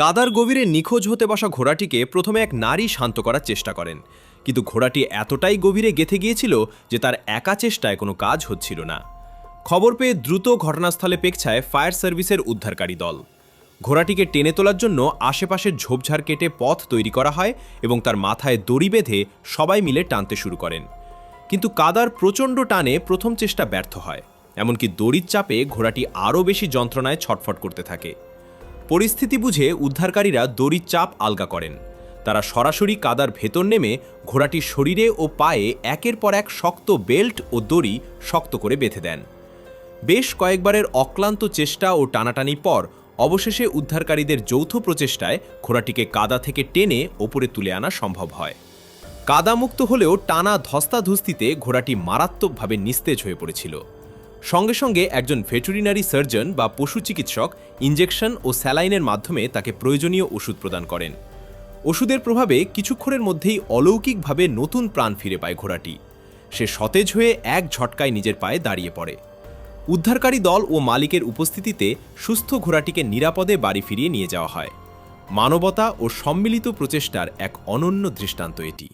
কাদার গভীরে নিখোঁজ হতে বসা ঘোড়াটিকে প্রথমে এক নারী শান্ত করার চেষ্টা করেন, কিন্তু ঘোড়াটি এতটাই গভীরে গেঁথে গিয়েছিল যে তার একা চেষ্টায় কোনো কাজ হচ্ছিল না। খবর পেয়ে দ্রুত ঘটনাস্থলে পেঁচায় ফায়ার সার্ভিসের উদ্ধারকারী দল। ঘোড়াটিকে টেনে তোলার জন্য আশেপাশের ঝোপঝাড় কেটে পথ তৈরি করা হয় এবং তার মাথায় দড়ি বেঁধে সবাই মিলে টানতে শুরু করেন। কিন্তু কাদার প্রচণ্ড টানে প্রথম চেষ্টা ব্যর্থ হয়, এমনকি দড়ির চাপে ঘোড়াটি আরও বেশি যন্ত্রণায় ছটফট করতে থাকে। পরিস্থিতি বুঝে উদ্ধারকারীরা দড়ির চাপ আলগা করেন। তারা সরাসরি কাদার ভেতর নেমে ঘোড়াটির শরীরে ও পায়ে একের পর এক শক্ত বেল্ট ও দড়ি শক্ত করে বেঁধে দেন। বেশ কয়েকবারের অক্লান্ত চেষ্টা ও টানাটানির পর অবশেষে উদ্ধারকারীদের যৌথ প্রচেষ্টায় ঘোড়াটিকে কাদা থেকে টেনে ওপরে তুলে আনা সম্ভব হয়। কাদামুক্ত হলেও টানা ধস্তাধস্তিতে ঘোড়াটি মারাত্মকভাবে নিস্তেজ হয়ে পড়েছিল। সঙ্গে সঙ্গে একজন ভেটেরিনারি সার্জন বা পশু চিকিৎসক ইনজেকশন ও স্যালাইনের মাধ্যমে তাকে প্রয়োজনীয় ওষুধ প্রদান করেন। ওষুধের প্রভাবে কিছুক্ষণের মধ্যেই অলৌকিকভাবে নতুন প্রাণ ফিরে পায় ঘোড়াটি। সে সতেজ হয়ে এক ঝটকায় নিজের পায়ে দাঁড়িয়ে পড়ে। উদ্ধারকারী দল ও মালিকের উপস্থিতিতে সুস্থ ঘোড়াটিকে নিরাপদে বাড়ি ফিরিয়ে নিয়ে যাওয়া হয়। মানবতা ও সম্মিলিত প্রচেষ্টার এক অনন্য দৃষ্টান্ত এটি।